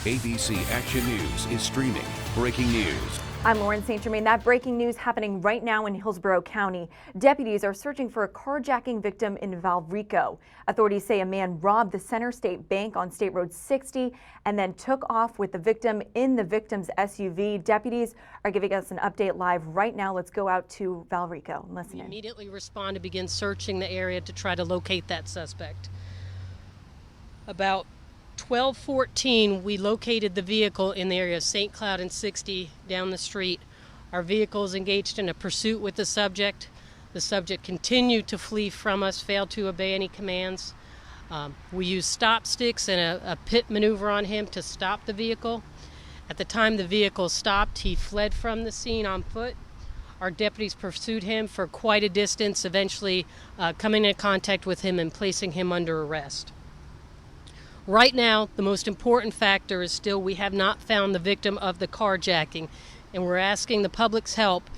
ABC Action News is streaming breaking news. I'm Lauren St. Germain. That breaking news happening right now in Hillsborough County. Deputies are searching for a carjacking victim in Valrico. Authorities say a man robbed the Center State Bank on State Road 60 and then took off with the victim in the victim's SUV. Deputies are giving us an update live right now. Let's go out to Valrico and listen in. We immediately respond to begin searching the area to try to locate that suspect. About 12:14, we located the vehicle in the area of St. Cloud and 60 down the street. Our vehicle is engaged in a pursuit with the subject. The subject continued to flee from us, failed to obey any commands. We used stop sticks and a pit maneuver on him to stop the vehicle. At the time the vehicle stopped, he fled from the scene on foot. Our deputies pursued him for quite a distance, eventually coming in contact with him and placing him under arrest. Right now, the most important factor is still we have not found the victim of the carjacking, and we're asking the public's help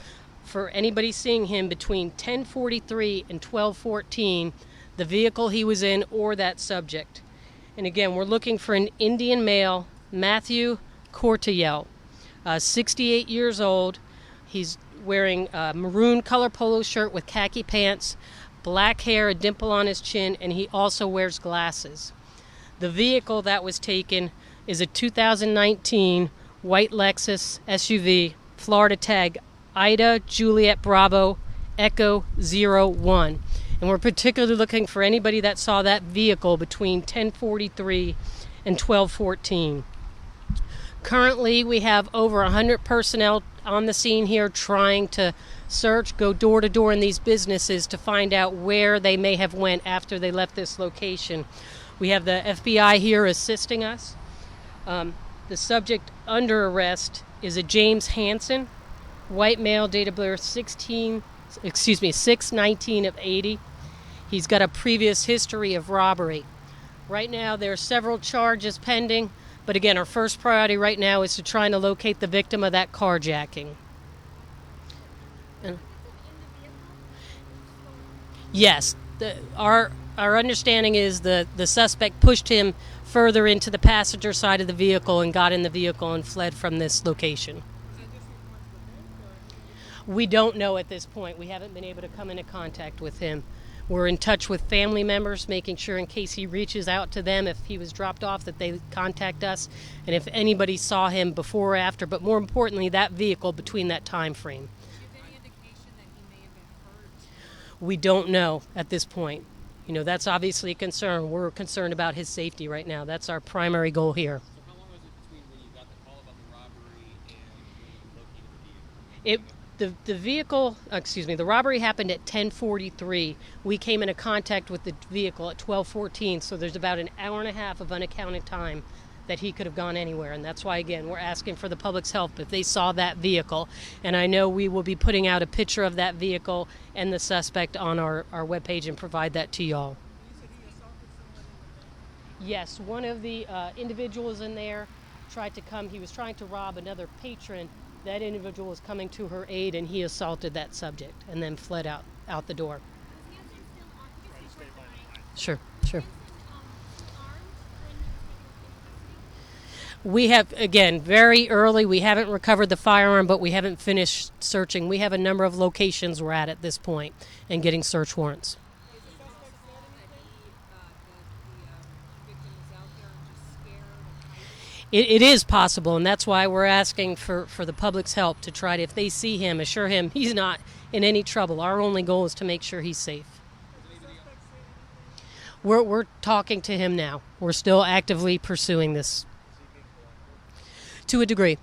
for anybody seeing him between 10:43 and 12:14, the vehicle he was in or that subject. And again, we're looking for an Indian male, Matthew Cortayel, 68 years old. He's wearing a maroon color polo shirt with khaki pants, black hair, a dimple on his chin, and he also wears glasses. The vehicle that was taken is a 2019 white Lexus SUV, Florida tag Ida Juliet Bravo Echo 01. And we're particularly looking for anybody that saw that vehicle between 10:43 and 12:14. Currently, we have over 100 personnel on the scene here trying to search, go door to door in these businesses to find out where they may have went after they left this location. We have the FBI here assisting us. The subject under arrest is a James Hansen, white male, date of birth 6/19 of 80. He's got a previous history of robbery. Right now there are several charges pending, but again, our first priority right now is to try to locate the victim of that carjacking. Yes, our understanding is the suspect pushed him further into the passenger side of the vehicle and got in the vehicle and fled from this location. We don't know at this point. We haven't been able to come into contact with him. We're in touch with family members, making sure in case he reaches out to them, if he was dropped off, that they contact us, and if anybody saw him before or after, but more importantly, that vehicle between that time frame. Do you have any indication that he may have been hurt? We don't know at this point. You know, that's obviously a concern. We're concerned about his safety right now. That's our primary goal here. So how long was it between when you got the call about the robbery and when you located the vehicle? The robbery happened at 10:43. We came into contact with the vehicle at 12:14, so there's about an hour and a half of unaccounted time that he could have gone anywhere, and that's why, again, we're asking for the public's help if they saw that vehicle. And I know we will be putting out a picture of that vehicle and the suspect on our webpage and provide that to y'all. Yes, one of the individuals in there tried to come. He was trying to rob another patron. That individual was coming to her aid, and he assaulted that subject and then fled out the door. Sure. We have, again, very early, we haven't recovered the firearm, but we haven't finished searching. We have a number of locations we're at this point and getting search warrants. It is possible, and that's why we're asking for the public's help to try to, if they see him, assure him he's not in any trouble. Our only goal is to make sure he's safe. We're talking to him now. We're still actively pursuing this. To a degree.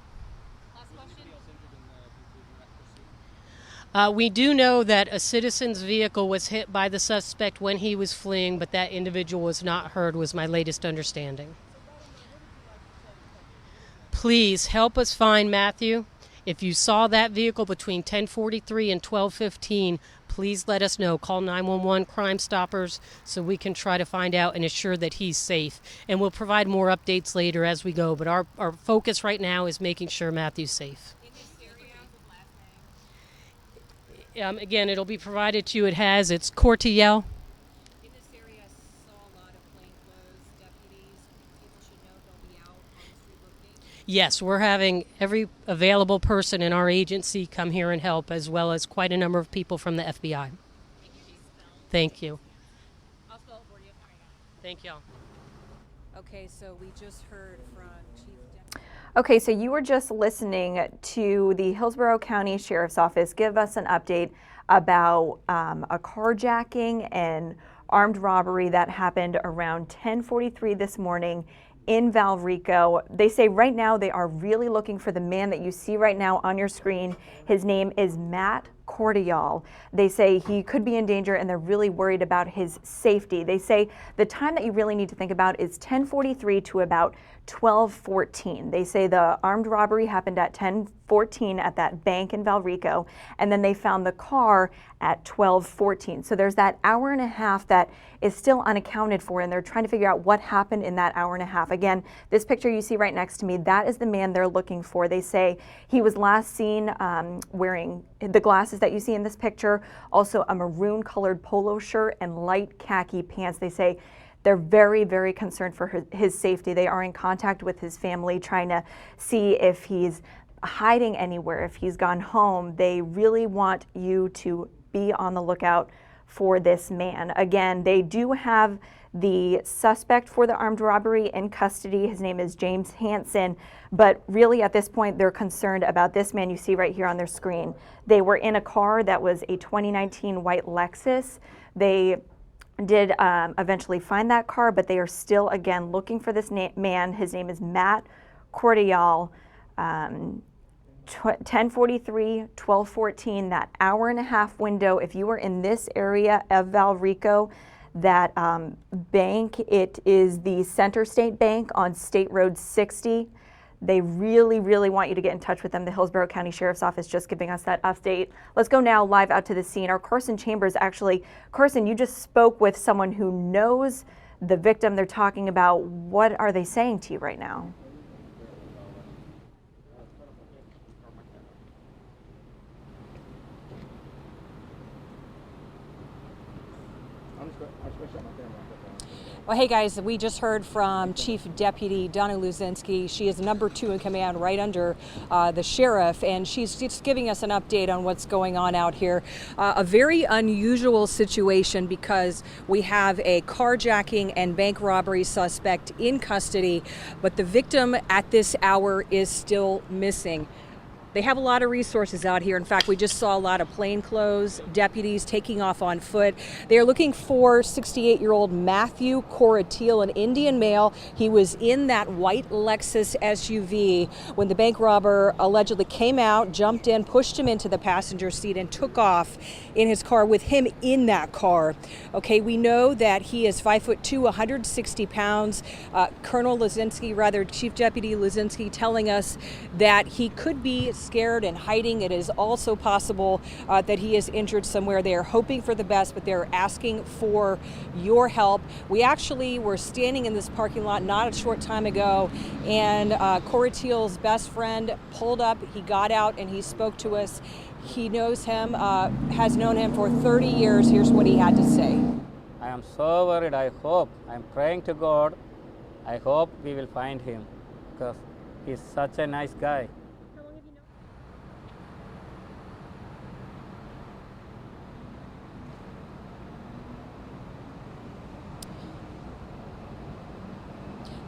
We do know that a citizen's vehicle was hit by the suspect when he was fleeing, but that individual was not heard, was my latest understanding. Please help us find Matthew. If you saw that vehicle between 10:43 and 12:15, please let us know. Call 911 Crime Stoppers so we can try to find out and assure that he's safe. And we'll provide more updates later as we go, but our focus right now is making sure Matthew's safe. Again, it'll be provided to you. It's Cortayel. In this area, I saw a lot of plainclothes deputies. People should know they'll be out on the street looking Yes, we're having every available person in our agency come here and help, as well as quite a number of people from the FBI. Thank you. I'll spell it for you. Thank y'all. Okay, so we just heard from Chief Deputy. Okay, so you were just listening to the Hillsborough County Sheriff's Office give us an update about a carjacking and armed robbery that happened around 10:43 this morning in Valrico. They say right now they are really looking for the man that you see right now on your screen. His name is Matt Cordial. They say he could be in danger and they're really worried about his safety. They say the time that you really need to think about is 10:43 to about 12:14. They say the armed robbery happened at 10:14 at that bank in Valrico, and then they found the car at 12:14. So there's that hour and a half that is still unaccounted for, and they're trying to figure out what happened in that hour and a half. Again, this picture you see right next to me, that is the man they're looking for. They say he was last seen wearing the glasses that you see in this picture, also a maroon colored polo shirt and light khaki pants. They say they're very, very concerned for his safety. They are in contact with his family, trying to see if he's hiding anywhere, if he's gone home. They really want you to be on the lookout for this man. Again, they do have the suspect for the armed robbery in custody. His name is James Hansen, but really at this point they're concerned about this man you see right here on their screen. They were in a car that was a 2019 white Lexus. They did eventually find that car, but they are still, again, looking for this man. His name is Matt Cordial. 10:43, 12:14, that hour and a half window. If you were in this area of Valrico, that bank, it is the Center State Bank on State Road 60. They really, really want you to get in touch with them. The Hillsborough County Sheriff's Office just giving us that update. Let's go now live out to the scene. Our Carson Chambers, actually, Carson, you just spoke with someone who knows the victim they're talking about. What are they saying to you right now? Well, hey guys, we just heard from Chief Deputy Donna Luzinski. She is number 2 in command right under the sheriff, and she's just giving us an update on what's going on out here. A very unusual situation because we have a carjacking and bank robbery suspect in custody, but the victim at this hour is still missing. They have a lot of resources out here. In fact, we just saw a lot of plainclothes deputies taking off on foot. They are looking for 68-year-old Matthew Coratiel, an Indian male. He was in that white Lexus SUV when the bank robber allegedly came out, jumped in, pushed him into the passenger seat, and took off in his car with him in that car. Okay, we know that he is 5'2", 160 pounds. Colonel Luzinski, rather Chief Deputy Luzinski, telling us that he could be scared and hiding. It is also possible that he is injured somewhere. They are hoping for the best, but they're asking for your help. We actually were standing in this parking lot not a short time ago, and Coratiel's best friend pulled up. He got out and he spoke to us. He knows him, has known him for 30 years. Here's what he had to say. I am so worried. I'm praying to God. I hope we will find him because he's such a nice guy.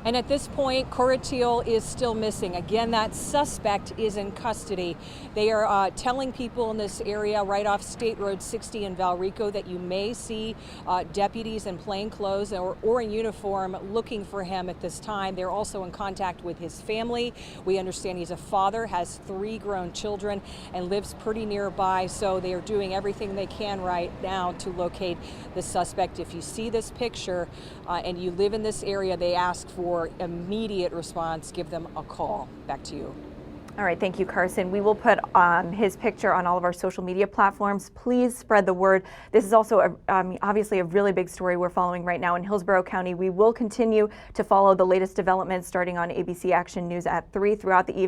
And at this point, Coratiel is still missing. Again, that suspect is in custody. They are telling people in this area right off State Road 60 in Valrico that you may see deputies in plain clothes or in uniform looking for him at this time. They're also in contact with his family. We understand he's a father, has 3 grown children, and lives pretty nearby. So they are doing everything they can right now to locate the suspect. If you see this picture and you live in this area, they ask for immediate response. Give them a call. Back to you. All right, thank you, Carson. We will put his picture on all of our social media platforms. Please spread the word. This is also obviously a really big story we're following right now in Hillsborough County. We will continue to follow the latest developments starting on ABC Action News at 3 throughout the evening.